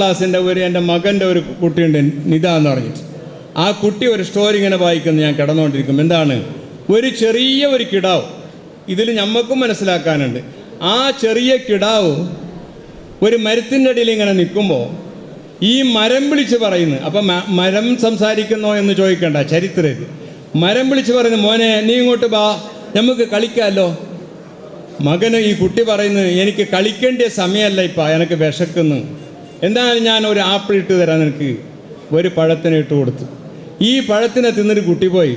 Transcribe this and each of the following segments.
ക്ലാസ്സിൻ്റെ എൻ്റെ മകൻ്റെ ഒരു കുട്ടിയുണ്ട്, നിത എന്ന് പറഞ്ഞിട്ട്. ആ കുട്ടി ഒരു സ്റ്റോറി ഇങ്ങനെ വായിക്കുന്നത് ഞാൻ കിടന്നുകൊണ്ടിരിക്കും. എന്താണ്? ഒരു ചെറിയ ഒരു കിടാവ്, ഇതിൽ ഞമ്മക്കും മനസ്സിലാക്കാനുണ്ട്. ആ ചെറിയ കിടാവ് ഒരു മരത്തിൻ്റെ അടിയിൽ ഇങ്ങനെ നിൽക്കുമ്പോൾ ഈ മരം വിളിച്ച് പറയുന്നു. അപ്പം മരം സംസാരിക്കുന്നോ എന്ന് ചോദിക്കേണ്ട, ചരിത്രം. മരം വിളിച്ച് പറയുന്നു, മോനെ നീ ഇങ്ങോട്ട് വാ, നമുക്ക് കളിക്കാമല്ലോ. മകന് ഈ കുട്ടി പറയുന്നത്, എനിക്ക് കളിക്കേണ്ട സമയമല്ല ഇപ്പം, എനിക്ക് വിശക്കുന്നു. എന്തായാലും ഞാൻ ഒരു ആപ്പിൾ ഇട്ട് തരാൻ നിനക്ക്. ഒരു പഴത്തിന് ഇട്ട് കൊടുത്തു. ഈ പഴത്തിനെ തിന്നൊരു കുട്ടി പോയി.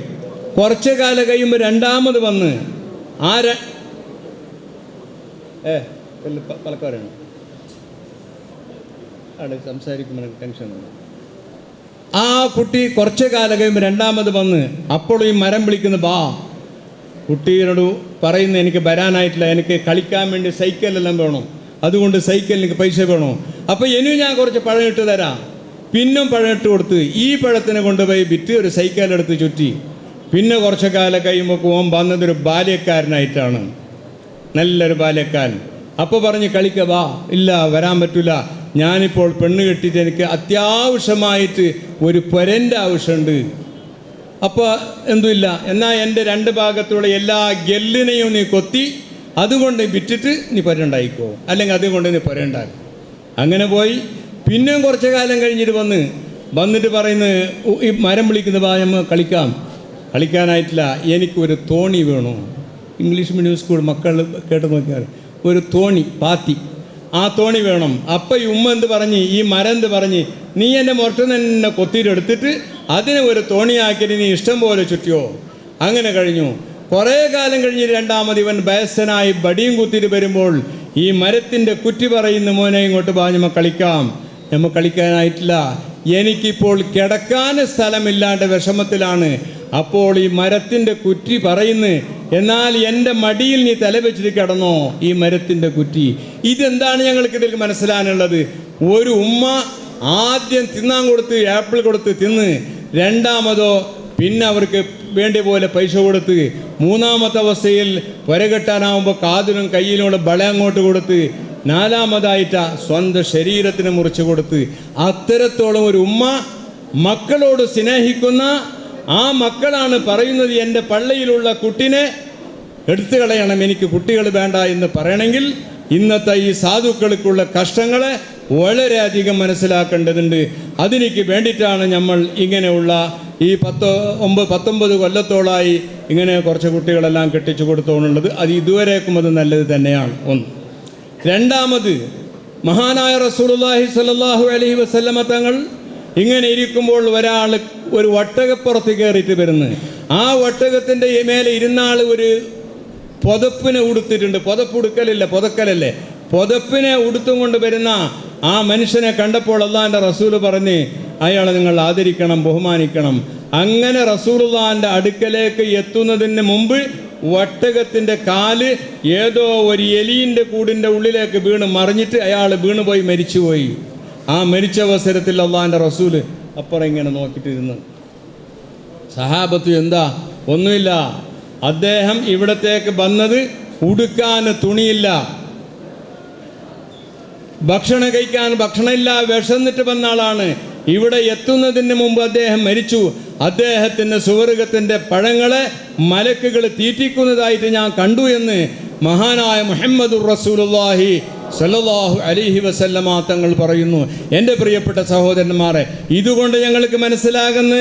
കുറച്ച് കാലം കഴിയുമ്പോൾ രണ്ടാമത് വന്ന് പലക്കാരാണ് അവിടെ സംസാരിക്കുമ്പോൾ ടെൻഷൻ. ആ കുട്ടി കുറച്ച് കാലം കഴിയുമ്പോൾ രണ്ടാമത് വന്ന് അപ്പോഴും ഈ മരം വിളിക്കുന്നു, ബാ. കുട്ടിയോട് പറയുന്നു, എനിക്ക് വരാനായിട്ടില്ല, എനിക്ക് കളിക്കാൻ വേണ്ടി സൈക്കിളെല്ലാം വേണം, അതുകൊണ്ട് സൈക്കിളിന് പൈസ വേണോ. അപ്പോൾ ഇനിയും ഞാൻ കുറച്ച് പഴം ഇട്ട് തരാം. പിന്നും പഴം ഇട്ട് കൊടുത്ത് ഈ പഴത്തിനെ കൊണ്ടുപോയി വിറ്റ് ഒരു സൈക്കിളെടുത്ത് ചുറ്റി. പിന്നെ കുറച്ച് കാലം കഴിയുമ്പോൾ ഓൻ വന്നതൊരു ബാല്യക്കാരനായിട്ടാണ്, നല്ലൊരു ബാല്യക്കാരൻ. അപ്പോൾ പറഞ്ഞ് കളിക്ക, വാ. ഇല്ല, വരാൻ പറ്റില്ല, ഞാനിപ്പോൾ പെണ്ണ് കെട്ടിയിട്ട് എനിക്ക് അത്യാവശ്യമായിട്ട് ഒരു പൊരൻ്റെ ആവശ്യമുണ്ട്. അപ്പോൾ എന്തുമില്ല, എന്നാൽ എൻ്റെ രണ്ട് ഭാഗത്തുള്ള എല്ലാ ഗെല്ലിനെയും നീ കൊത്തി അതുകൊണ്ട് വിറ്റിട്ട് നീ പൊരണ്ടായിക്കോ, അല്ലെങ്കിൽ അതുകൊണ്ട് നീ പൊരണ്ടാക്കും. അങ്ങനെ പോയി. പിന്നെയും കുറച്ച് കാലം കഴിഞ്ഞിട്ട് വന്നിട്ട് പറയുന്നത്, ഈ മരം വിളിക്കുന്ന നമ്മൾ കളിക്കാനായിട്ടില്ല, എനിക്കൊരു തോണി വേണോ. ഇംഗ്ലീഷ് മീഡിയം സ്കൂൾ മക്കൾ കേട്ട് നോക്കിയാൽ ഒരു തോണി, പാത്തി, ആ തോണി വേണം. അപ്പം ഈ ഉമ്മ എന്ത് പറഞ്ഞ്, ഈ മരം എന്ത് പറഞ്ഞ്, നീ എൻ്റെ മുറട്ട് തന്നെ കൊത്തിയിട്ടെടുത്തിട്ട് അതിനെ ഒരു തോണിയാക്കിയിട്ട് നീ ഇഷ്ടം പോലെ ചുറ്റിയോ. അങ്ങനെ കഴിഞ്ഞു. കുറേ കാലം കഴിഞ്ഞ് രണ്ടാമത് ഇവൻ വയസ്സനായി ബടിയും കുത്തിയിട്ട് വരുമ്പോൾ ഈ മരത്തിൻ്റെ കുറ്റി പറയുന്ന, മോനെ ഇങ്ങോട്ട് വാ, നമ്മൾ കളിക്കാനായിട്ടില്ല, എനിക്കിപ്പോൾ കിടക്കാൻ സ്ഥലമില്ലാണ്ട് വിഷമത്തിലാണ്. അപ്പോൾ ഈ മരത്തിൻ്റെ കുറ്റി പറയുന്നു, എന്നാൽ എൻ്റെ മടിയിൽ നീ തല വെച്ചിട്ട് കിടന്നോ. ഈ മരത്തിൻ്റെ കുറ്റി. ഇതെന്താണ് ഞങ്ങൾക്ക് ഇതിൽ മനസ്സിലാനുള്ളത്? ഒരു ഉമ്മ ആദ്യം തിന്നാൻ കൊടുത്ത്, ആപ്പിൾ കൊടുത്ത് തിന്ന്, രണ്ടാമതോ പിന്നെ അവർക്ക് വേണ്ട പോലെ പൈസ കൊടുത്ത്, മൂന്നാമത്തെ അവസ്ഥയിൽ പുരകെട്ടാനാവുമ്പോൾ കാതിനും കയ്യിലുള്ള ബള അങ്ങോട്ട് കൊടുത്ത്, നാലാമതായിട്ട് സ്വന്തം ശരീരത്തിന് മുറിച്ച് കൊടുത്ത്, അത്തരത്തോളം ഒരു ഉമ്മ മക്കളോട് സ്നേഹിക്കുന്ന ആ മക്കളാണ് പറയുന്നത്, എൻ്റെ പള്ളിയിലുള്ള കുട്ടിനെ എടുത്തു കളയണം, എനിക്ക് കുട്ടികൾ വേണ്ട എന്ന് പറയണമെങ്കിൽ ഇന്നത്തെ ഈ സാധുക്കൾക്കുള്ള കഷ്ടങ്ങളെ വളരെയധികം മനസ്സിലാക്കേണ്ടതുണ്ട്. അതിനേക്ക് വേണ്ടിയിട്ടാണ് നമ്മൾ ഇങ്ങനെയുള്ള ഈ 19 കൊല്ലത്തോളായി ഇങ്ങനെ കുറച്ച് കുട്ടികളെല്ലാം കെട്ടിച്ചു കൊടുത്തോന്നുള്ളത്. അത് ഇതുവരേക്കും അത് നല്ലത് തന്നെയാണ്. ഒന്ന്. രണ്ടാമത്, മഹാനായ റസൂലുള്ളാഹി സ്വല്ലല്ലാഹു അലൈഹി വസല്ലമ തങ്ങൾ ഇങ്ങനെ ഇരിക്കുമ്പോൾ ഒരാൾ ഒരു ഒട്ടകപ്പുറത്ത് കയറിയിട്ട് വരുന്നു. ആ ഒട്ടകത്തിൻ്റെ മേലെ ഇരുന്നാൾ ഒരു പുതപ്പിനെ ഉടുത്തിട്ടുണ്ട്. പുതക്കലല്ലേ, പുതപ്പിനെ ഉടുത്തും കൊണ്ട് വരുന്ന ആ മനുഷ്യനെ കണ്ടപ്പോൾ അള്ളാഹിൻ്റെ റസൂൽ പറഞ്ഞ്, അയാളെ നിങ്ങൾ ആദരിക്കണം, ബഹുമാനിക്കണം. അങ്ങനെ റസൂലുള്ളാഹിൻ്റെ അടുക്കലേക്ക് എത്തുന്നതിന് മുമ്പ് ഒട്ടകത്തിൻ്റെ കാല് ഏതോ ഒരു എലിയിൻ്റെ കൂടിൻ്റെ ഉള്ളിലേക്ക് മറിഞ്ഞിട്ട് അയാൾ വീണുപോയി, മരിച്ചുപോയി. ആ മരിച്ച അവസരത്തിൽ അള്ളാഹിൻ്റെ റസൂൽ അപ്പുറം ഇങ്ങനെ നോക്കിയിട്ടിരുന്നു. സഹാബത്ത് എന്താ? ഒന്നുമില്ല, അദ്ദേഹം ഇവിടത്തേക്ക് വന്നത് ഉടുക്കാൻ തുണിയില്ല, ഭക്ഷണം കഴിക്കാൻ ഭക്ഷണമില്ല, വിശന്നിട്ട് വന്ന ആളാണ്. ഇവിടെ എത്തുന്നതിന് മുമ്പ് അദ്ദേഹം മരിച്ചു. അദ്ദേഹത്തിൻ്റെ സുവർഗത്തിൻ്റെ പഴങ്ങളെ മലക്കുകൾ തീറ്റിക്കുന്നതായിട്ട് ഞാൻ കണ്ടു എന്ന് മഹാനായ മുഹമ്മദുർ റസൂലുള്ളാഹി സ്വല്ലല്ലാഹു അലൈഹി വസല്ലമ തങ്ങൾ പറയുന്നു. എൻ്റെ പ്രിയപ്പെട്ട സഹോദരന്മാരെ, ഇതുകൊണ്ട് ഞങ്ങൾക്ക് മനസ്സിലാകുന്ന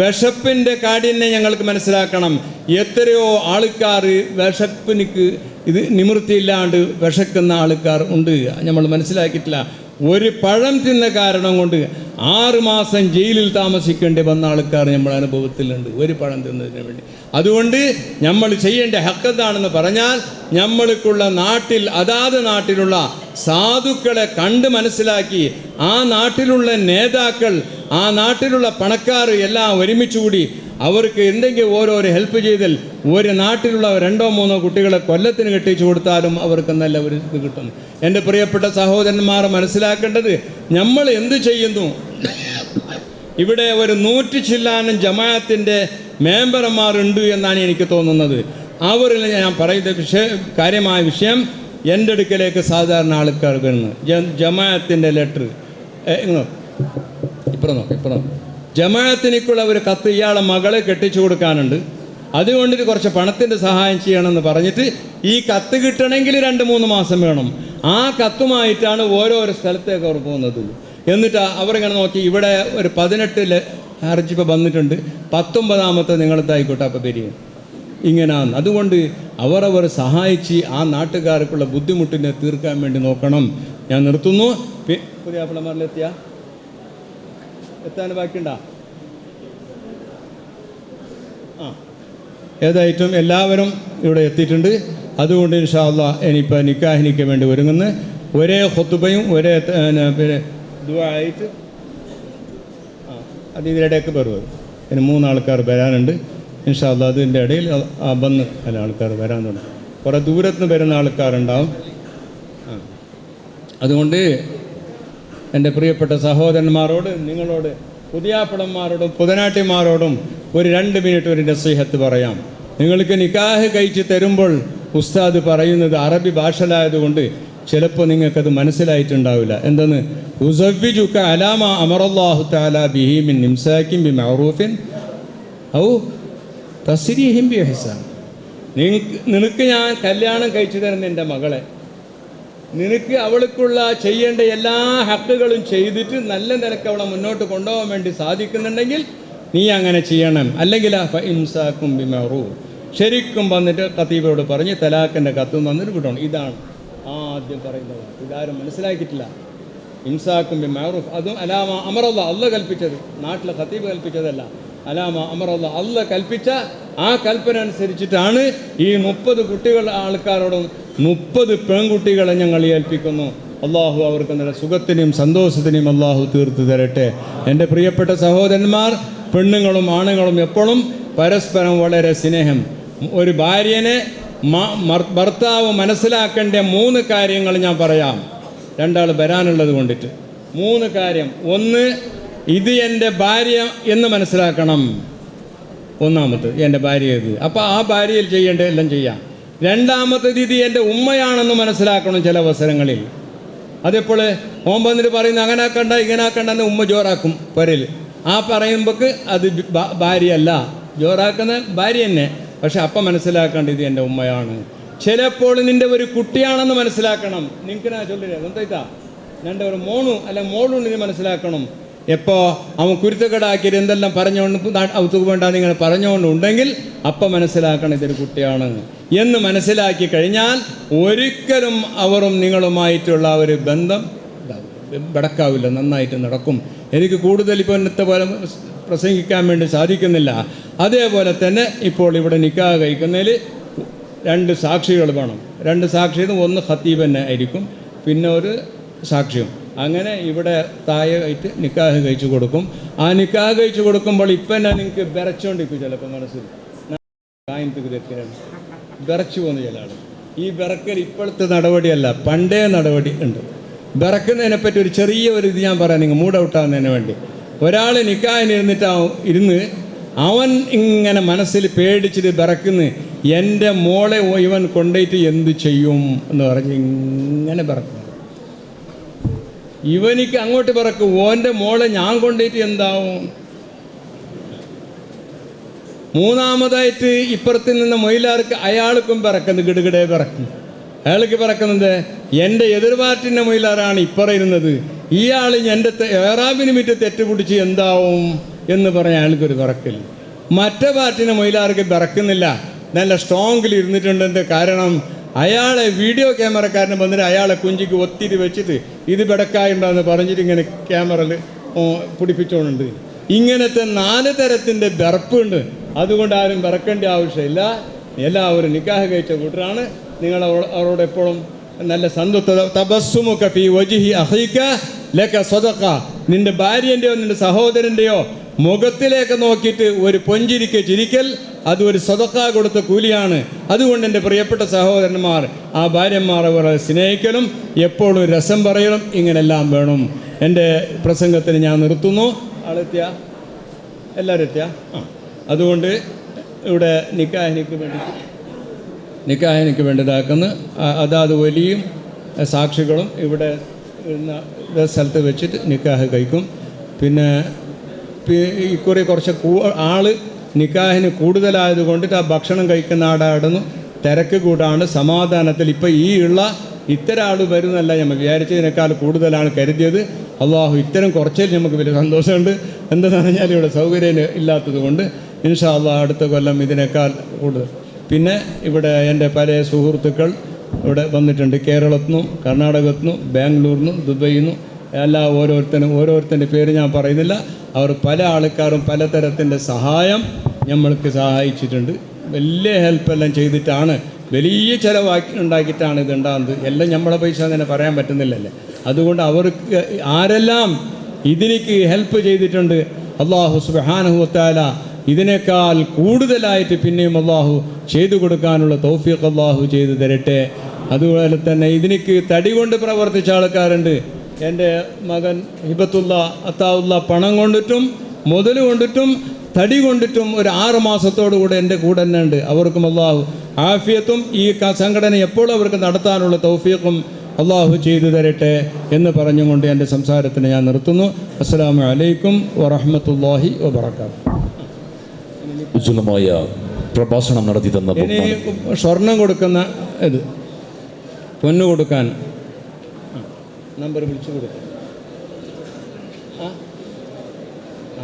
വിശപ്പിൻ്റെ കാഠിന്യം ഞങ്ങൾക്ക് മനസ്സിലാക്കണം. എത്രയോ ആൾക്കാർ വിശപ്പിനിക്ക് ഇത് നിവൃത്തിയില്ലാണ്ട് വിശക്കുന്ന ആൾക്കാർ ഉണ്ട്, നമ്മൾ മനസ്സിലാക്കിയിട്ടില്ല. ഒരു പഴം തിന്ന കാരണം കൊണ്ട് 6 മാസം ജയിലിൽ താമസിക്കേണ്ടി വന്ന ആൾക്കാർ നമ്മുടെ അനുഭവത്തിലുണ്ട്, ഒരു പഴം തിന്നതിന് വേണ്ടി. അതുകൊണ്ട് നമ്മൾ ചെയ്യേണ്ട ഹക്ക് എന്താണെന്ന് പറഞ്ഞാൽ, നമ്മൾക്കുള്ള നാട്ടിൽ അതാത് നാട്ടിലുള്ള സാധുക്കളെ കണ്ട് മനസ്സിലാക്കി, ആ നാട്ടിലുള്ള നേതാക്കൾ, ആ നാട്ടിലുള്ള പണക്കാർ എല്ലാം ഒരുമിച്ച് കൂടി അവർക്ക് എന്തെങ്കിലും ഓരോരോ ഹെൽപ്പ് ചെയ്താൽ ഒരു നാട്ടിലുള്ള 2-3 കുട്ടികളെ കൊല്ലത്തിന് കെട്ടിച്ചു കൊടുത്താലും അവർക്ക് നല്ല ഒരു ഇത് കിട്ടും. എൻ്റെ പ്രിയപ്പെട്ട സഹോദരന്മാർ മനസ്സിലാക്കേണ്ടത്, നമ്മൾ എന്ത് ചെയ്യുന്നു? ഇവിടെ ഒരു 100 ചില്ലാനം ജമാഅത്തിൻ്റെ മെമ്പർമാരുണ്ട് എന്നാണ് എനിക്ക് തോന്നുന്നത്. അവരിൽ ഞാൻ പറയുന്ന കാര്യമായ വിഷയം, എൻ്റെ അടുക്കലേക്ക് സാധാരണ ആൾക്കാർ വരുന്നു, ജമാഅത്തിൻ്റെ ലെറ്റർ ഇപ്പുറം നോക്കാം. ജമാഅത്തിനേക്കുള്ള ഒരു കത്ത് ഇയാളെ മകളെ കെട്ടിച്ചു കൊടുക്കാനുണ്ട്, അതുകൊണ്ടിട്ട് കുറച്ച് പണത്തിൻ്റെ സഹായം ചെയ്യണമെന്ന് പറഞ്ഞിട്ട് ഈ കത്ത് കിട്ടണമെങ്കിൽ 2-3 മാസം വേണം. ആ കത്തുമായിട്ടാണ് ഓരോരോ സ്ഥലത്തേക്ക് അവർ പോകുന്നത്. എന്നിട്ട് അവരിങ്ങനെ നോക്കി, ഇവിടെ ഒരു 18 ഹർജി ഇപ്പോൾ വന്നിട്ടുണ്ട്, 19ാമത്തെ നിങ്ങളത്തായിക്കോട്ടെ അപ്പോൾ പെരിയ ഇങ്ങനെയാണ്. അതുകൊണ്ട് അവർ സഹായിച്ച് ആ നാട്ടുകാർക്കുള്ള ബുദ്ധിമുട്ടിനെ തീർക്കാൻ വേണ്ടി നോക്കണം. ഞാൻ നിർത്തുന്നു. പുതിയ പിള്ളമാരിലെത്തിയ എത്താൻ ബാക്കിയുണ്ടാ? ഏതായിട്ടും എല്ലാവരും ഇവിടെ എത്തിയിട്ടുണ്ട്. അതുകൊണ്ട് ഇൻഷാ അല്ലാഹ് ഇനിയിപ്പോൾ നിക്കാഹിനിക്ക് വേണ്ടി ഒരുങ്ങുന്നു. ഒരേ ഖുത്ബയും ഒരേ പിന്നെ ദുആ ആയിട്ട് അതിനിടയ്ക്ക് വരും. ഇനി 3 ആൾക്കാർ വരാനുണ്ട് ഇൻഷാ അല്ലാഹ്. അതിൻ്റെ ഇടയിൽ വന്ന് പല ആൾക്കാർ വരാനുണ്ട്. കുറേ ദൂരത്തുനിന്ന് വരുന്ന ആൾക്കാരുണ്ടാവും. അതുകൊണ്ട് എൻ്റെ പ്രിയപ്പെട്ട സഹോദരന്മാരോട്, നിങ്ങളോട്, പുതിയാപ്പിളന്മാരോടും പുതനാട്ടിമാരോടും ഒരു 2 മിനിറ്റ് ഒരു നസീഹത്ത് പറയാം. നിങ്ങൾക്ക് നിക്കാഹ് കഴിച്ച് തരുമ്പോൾ ഉസ്താദ് പറയുന്നത് അറബി ഭാഷയിലായതുകൊണ്ട് ചിലപ്പോൾ നിങ്ങൾക്കത് മനസ്സിലായിട്ടുണ്ടാവില്ല. എന്തെന്ന്? ഉസവ്വിജുക അലാമ അമറല്ലാഹു തആല ബിഹി മിൻ ഇംസാകിൻ ബിമഅറൂഫിൻ ഔ തസ്രീഹിൻ ബിഇഹ്സാൻ. നിനക്ക് ഞാൻ കല്യാണം കഴിച്ചു തരുന്ന എൻ്റെ മകളെ, നിനക്ക് അവൾക്കുള്ള ചെയ്യേണ്ട എല്ലാ ഹക്കുകളും ചെയ്തിട്ട് നല്ല നിലക്ക് അവളെ മുന്നോട്ട് കൊണ്ടുപോകാൻ വേണ്ടി സാധിക്കുന്നുണ്ടെങ്കിൽ നീ അങ്ങനെ ചെയ്യണം. അല്ലെങ്കിൽ ഇംസാക്കും ബിമഅറൂഫ്, ശരിക്കും വന്നിട്ട് ഖതീബോട് പറഞ്ഞ് തലാഖിൻ്റെ കത്ത് വന്നിട്ട് വിടണം. ഇതാണ് ആദ്യം പറയുന്നത്. ഇതാരും മനസ്സിലാക്കിയിട്ടില്ല. ഇംസാക്കും ബിമഅറൂഫ്, അതും അലാമ അമറല്ലാഹ്, അല്ലാഹ് കൽപ്പിച്ചത്, നാട്ടിലെ ഖതീബ് കൽപ്പിച്ചതല്ല. അലാമ അമറല്ലാഹ്, അല്ലാഹ് കൽപ്പിച്ച ആ കൽപ്പന അനുസരിച്ചിട്ടാണ് ഈ 30 ആൾക്കാരോടും 30 പെൺകുട്ടികളെ ഞങ്ങൾ ഏൽപ്പിക്കുന്നു. അള്ളാഹു അവർക്ക് നല്ല സുഖത്തിനെയും സന്തോഷത്തിനെയും അള്ളാഹു തീർത്തു തരട്ടെ. എൻ്റെ പ്രിയപ്പെട്ട സഹോദരന്മാർ, പെണ്ണുങ്ങളും ആണുങ്ങളും എപ്പോഴും പരസ്പരം വളരെ സ്നേഹം. ഒരു ഭാര്യനെ ഭർത്താവ് മനസ്സിലാക്കേണ്ട 3 കാര്യങ്ങൾ ഞാൻ പറയാം. 2 ആൾ വരാനുള്ളത് കൊണ്ടിട്ട് 3 കാര്യം. 1, ഇത് എൻ്റെ ഭാര്യ എന്ന് മനസ്സിലാക്കണം. 1-ാമത് എൻ്റെ ഭാര്യ ഇത്, അപ്പോൾ ആ ഭാര്യയിൽ ചെയ്യേണ്ട എല്ലാം ചെയ്യാം. 2-ാമത്തത് ഇത് എൻ്റെ ഉമ്മയാണെന്ന് മനസ്സിലാക്കണം. ചില അവസരങ്ങളിൽ അതെപ്പോൾ ഓൻ വന്നിട്ട് പറയുന്നത് അങ്ങനെ ആക്കണ്ട ഇങ്ങനെ ആക്കണ്ടെന്ന് ഉമ്മ ജോറാക്കും പരൽ. ആ പറയുമ്പോൾക്ക് അത് ഭാര്യയല്ല, ജോറാക്കുന്ന ഭാര്യ തന്നെ. പക്ഷെ അപ്പം മനസ്സിലാക്കേണ്ട ഇത് എൻ്റെ ഉമ്മയാണ്. ചിലപ്പോൾ നിൻ്റെ ഒരു കുട്ടിയാണെന്ന് മനസ്സിലാക്കണം. നിങ്ങൾക്ക് ഞാൻ ചൊല്ലില്ല എന്താ എൻ്റെ ഒരു മോണു അല്ല മോളും നീ മനസ്സിലാക്കണം. എപ്പോൾ അവൻ കുരുത്തക്കെടാക്കിയിട്ട് എന്തെല്ലാം പറഞ്ഞുകൊണ്ട് അവർക്ക് വേണ്ട നിങ്ങൾ പറഞ്ഞുകൊണ്ടുണ്ടെങ്കിൽ അപ്പം മനസ്സിലാക്കണം ഇതൊരു കുട്ടിയാണ് എന്ന് മനസ്സിലാക്കി കഴിഞ്ഞാൽ ഒരിക്കലും അവരും നിങ്ങളുമായിട്ടുള്ള ഒരു ബന്ധം ബടക്കാവില്ല, നന്നായിട്ട് നടക്കും. എനിക്ക് കൂടുതൽ ഇപ്പോൾ ഇന്നത്തെ പോലെ പ്രസംഗിക്കാൻ വേണ്ടി സാധിക്കുന്നില്ല. അതേപോലെ തന്നെ ഇപ്പോൾ ഇവിടെ നിക്കാഹ് കഴിക്കുന്നതിൽ 2 സാക്ഷികൾ വേണം. 2 സാക്ഷിയിൽ 1 ഖതീബ് തന്നെ ആയിരിക്കും, പിന്നെ ഒരു സാക്ഷിയും. അങ്ങനെ ഇവിടെ താഴെയായിട്ട് നിക്കാഹ് കഴിച്ചു കൊടുക്കും. ആ നിക്കാഹ് കഴിച്ചു കൊടുക്കുമ്പോൾ ഇപ്പം തന്നെ നിങ്ങൾക്ക് വിറച്ചുകൊണ്ടിരിക്കും. ചിലപ്പോൾ മനസ്സിൽ വിറച്ചു പോകുന്ന ചില ആൾ. ഈ വിറക്കൽ ഇപ്പോഴത്തെ നടപടിയല്ല, പണ്ടേ നടപടി ഉണ്ട്. വിറക്കുന്നതിനെപ്പറ്റി ഒരു ചെറിയ ഒരു ഇത് ഞാൻ പറയാം, നിങ്ങൾ മൂഡ് ഔട്ടാകുന്നതിന് വേണ്ടി. ഒരാൾ നിക്കാഹിന് ഇരുന്ന് അവൻ ഇങ്ങനെ മനസ്സിൽ പേടിച്ചിട്ട് വിറക്കുന്നു, എൻ്റെ മോളെ ഇവൻ കൊണ്ടുപോയിട്ട് എന്ത് ചെയ്യും എന്ന് പറഞ്ഞ് ഇങ്ങനെ വിറക്കും. ഇവനിക്ക് അങ്ങോട്ട് പിറക്കും, ഓൻ്റെ മോളെ ഞാൻ കൊണ്ടുപോയിട്ട് എന്താവും. 3-ാമതായിട്ട് ഇപ്പുറത്ത് നിന്ന് മൊയിലാർക്ക് അയാൾക്കും പിറക്കുന്നത് ഗിടുകിടേ പിറക്കും. അയാൾക്ക് പിറക്കുന്നത് എൻ്റെ എതിർപാർട്ടിൻ്റെ മൊയിലാറാണ് ഇപ്പറയുന്നത്, ഇയാൾ എൻ്റെ ഏറാബിന് മിറ്റ് തെറ്റുപിടിച്ച് എന്താവും എന്ന് പറഞ്ഞാൽ അയാൾക്കൊരു പിറക്കില്ല. മറ്റേ പാർട്ടിൻ്റെ മൊയിലാർക്ക് പിറക്കുന്നില്ല, നല്ല സ്ട്രോങ്ങിൽ ഇരുന്നിട്ടുണ്ട്. കാരണം അയാളെ വീഡിയോ ക്യാമറക്കാരനെ വന്നിട്ട് അയാളെ കുഞ്ചിക്ക് ഒത്തിരി വെച്ചിട്ട് ഇത് ബെടക്കായുണ്ടെന്ന് പറഞ്ഞിട്ട് ഇങ്ങനെ ക്യാമറയിൽ പിടിപ്പിച്ചോണ്ടുണ്ട്. ഇങ്ങനത്തെ 4 തരത്തിൻ്റെ ബെറപ്പുണ്ട്. അതുകൊണ്ട് ആരും ബെറക്കേണ്ട ആവശ്യമില്ല. എല്ലാവരും നിക്കാഹ് കഴിച്ച കൂട്ടരാണ്. നിങ്ങൾ അവരോട് എപ്പോഴും നല്ല തബസ്സുമുക ഫീ വജ്ഹി അഖീക ലക സദഖ. നിൻ്റെ ഭാര്യൻ്റെയോ നിൻ്റെ സഹോദരൻ്റെയോ മുഖത്തിലേക്ക് നോക്കിയിട്ട് ഒരു പൊഞ്ചിരിക്ക് ചിരിക്കൽ, അത് ഒരു സദഖ കൊടുത്ത കൂലിയാണ്. അതുകൊണ്ട് എൻ്റെ പ്രിയപ്പെട്ട സഹോദരന്മാർ, ആ ഭാര്യന്മാർ അവരെ സ്നേഹിക്കലും എപ്പോഴും രസം പറയലും ഇങ്ങനെല്ലാം വേണം. എൻ്റെ പ്രസംഗത്തിന് ഞാൻ നിർത്തുന്നു. ആളെത്തിയ എല്ലാവരും എത്തിയ അതുകൊണ്ട് ഇവിടെ നിക്കാഹിനിക്ക് വേണ്ടി ഇതാക്കുന്ന അതാത് വലിയും സാക്ഷികളും ഇവിടെ സ്ഥലത്ത് വെച്ചിട്ട് നിക്കാഹ് കഴിക്കും. പിന്നെ ഇക്കുറി കുറച്ച് ആൾ നിക്കാഹിന് കൂടുതലായത് കൊണ്ടിട്ട് ആ ഭക്ഷണം കഴിക്കുന്ന ആടാടുന്നു തിരക്ക് കൂടാണ് സമാധാനത്തിൽ. ഇപ്പം ഈ ഉള്ള ഇത്തരം ആൾ വരുന്നല്ല നമ്മൾ വിചാരിച്ചതിനേക്കാൾ കൂടുതലാണ് കരുതിയത്. അള്ളാഹു ഇത്തരം കുറച്ചേ നമുക്ക് വലിയ സന്തോഷമുണ്ട്. എന്താണെന്ന് പറഞ്ഞാൽ ഇവിടെ സൗകര്യം ഇല്ലാത്തത് കൊണ്ട് ഇൻഷാ അള്ളാഹ് അടുത്ത കൊല്ലം ഇതിനേക്കാൾ കൂടുതൽ. പിന്നെ ഇവിടെ എൻ്റെ പല സുഹൃത്തുക്കൾ ഇവിടെ വന്നിട്ടുണ്ട്. കേരളത്തിൽ നിന്നും കർണാടകത്തിൽ നിന്നും ബാംഗ്ലൂരിൽ നിന്നും ദുബൈയിൽ നിന്നും എല്ലാം ഓരോരുത്തരുടെ പേര് ഞാൻ പറയുന്നില്ല. അവർ പല ആൾക്കാരും പലതരത്തിൻ്റെ സഹായം നമ്മൾക്ക് സഹായിച്ചിട്ടുണ്ട്. വലിയ ഹെൽപ്പെല്ലാം ചെയ്തിട്ടാണ്, വലിയ ചിലവാക്കി ഉണ്ടാക്കിയിട്ടാണ് ഇത് ഉണ്ടാകുന്നത്. എല്ലാം നമ്മളെ പൈസ അങ്ങനെ പറയാൻ പറ്റുന്നില്ലല്ലേ. അതുകൊണ്ട് അവർക്ക് ആരെല്ലാം ഇതിലേക്ക് ഹെൽപ്പ് ചെയ്തിട്ടുണ്ട് അള്ളാഹു സുബ്ഹാനഹു വ തആല ഇതിനേക്കാൾ കൂടുതലായിട്ട് പിന്നെയും അള്ളാഹു ചെയ്തു കൊടുക്കാനുള്ള തൗഫീഖ് അള്ളാഹു ചെയ്തു തരട്ടെ. അതുപോലെ തന്നെ ഇതിലേക്ക് തടി കൊണ്ട് പ്രവർത്തിച്ച ആൾക്കാരുണ്ട്. എൻ്റെ മകൻ ഹിബത്തുള്ള അത്താവുള്ള പണം കൊണ്ടിട്ടും മുതൽ കൊണ്ടിട്ടും തടി കൊണ്ടിട്ടും ഒരു 6 മാസത്തോടു കൂടെ എൻ്റെ കൂടെ തന്നെ ഉണ്ട്. അവർക്കും അള്ളാഹു ആഫിയത്തും ഈ സംഘടന എപ്പോഴും അവർക്ക് നടത്താനുള്ള തൗഫീഖും അള്ളാഹു ചെയ്തു തരട്ടെ എന്ന് പറഞ്ഞുകൊണ്ട് എൻ്റെ സംസാരത്തിന് ഞാൻ നിർത്തുന്നു. അസ്സലാമു അലൈക്കും വറഹ്മത്തുള്ളാഹി വബറകാതുഹു. ഉജ്ജ്വലമായ പ്രഭാഷണം നടത്തി തന്ന ഇനി സ്വർണം കൊടുക്കുന്ന ഇത് പൊന്നു കൊടുക്കാൻ നമ്പർ വിളിച്ചു കൊടുക്കും.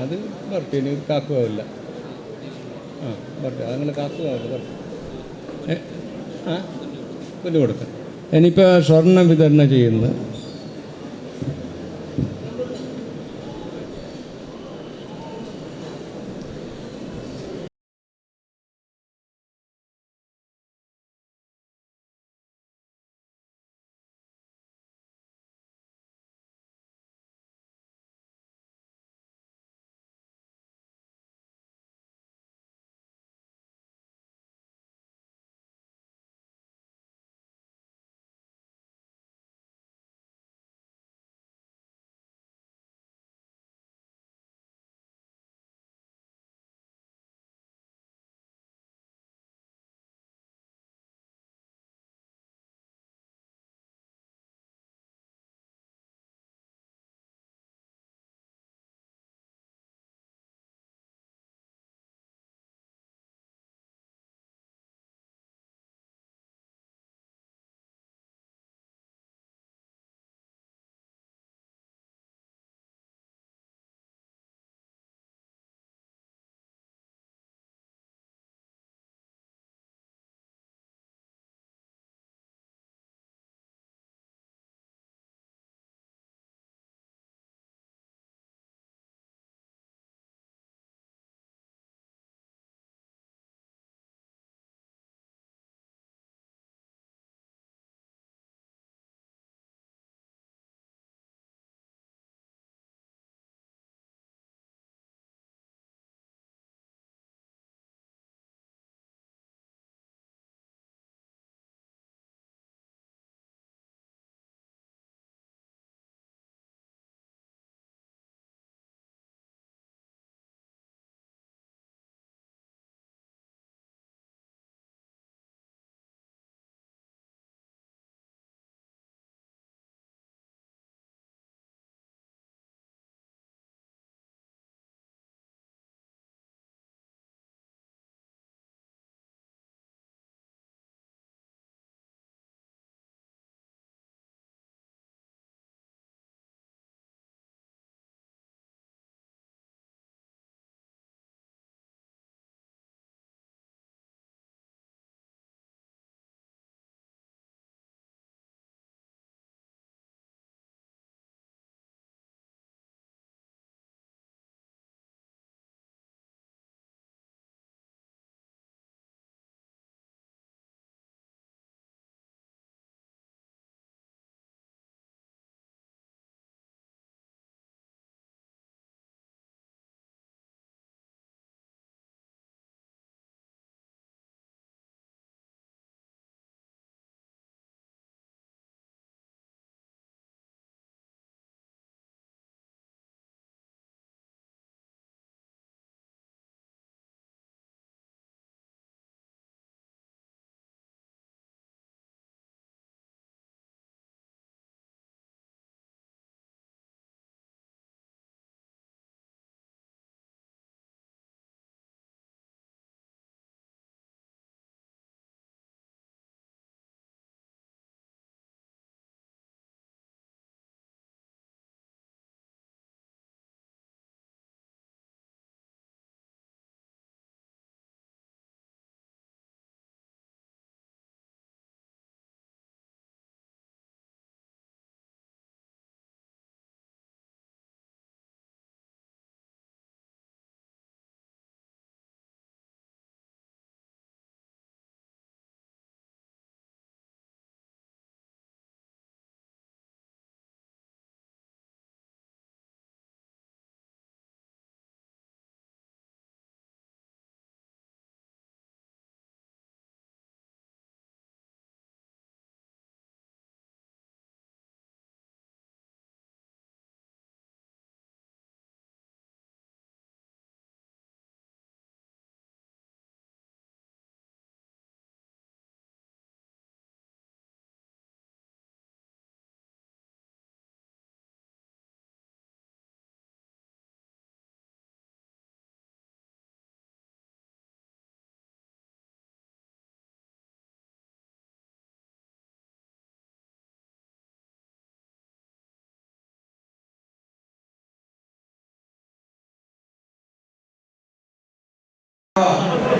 അത് ബർത്തിന് കാക്കുവാവില്ല. ബർത്ത് അതങ്ങനെ കാക്കുവാവില്ല. പൊന്നു കൊടുക്കാൻ ഇനിയിപ്പോൾ സ്വർണം വിതരണം ചെയ്യുന്നത്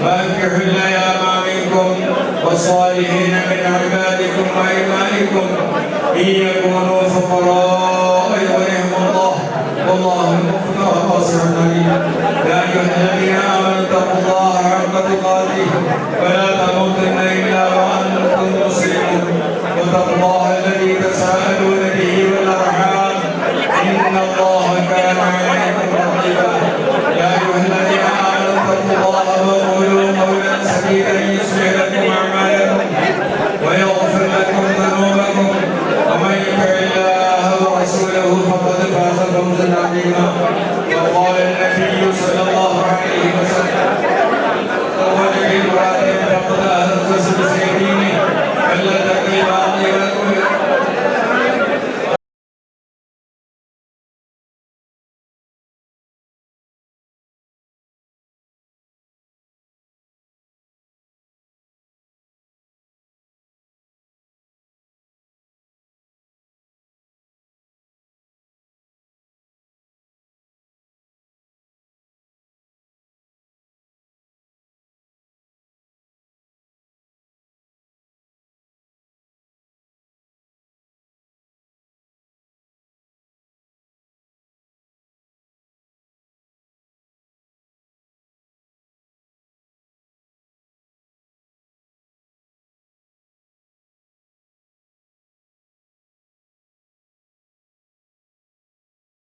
وأنكحوا الأيام منكم والصالحين من عبادكم وإمائكم إن يكونوا فقراء يغنيهم الله والله واسع عليم. يا أيها الذين آمنوا اتقوا الله حق تقاته ولا تموتن إلا وأنتم مسلمون واتقوا الله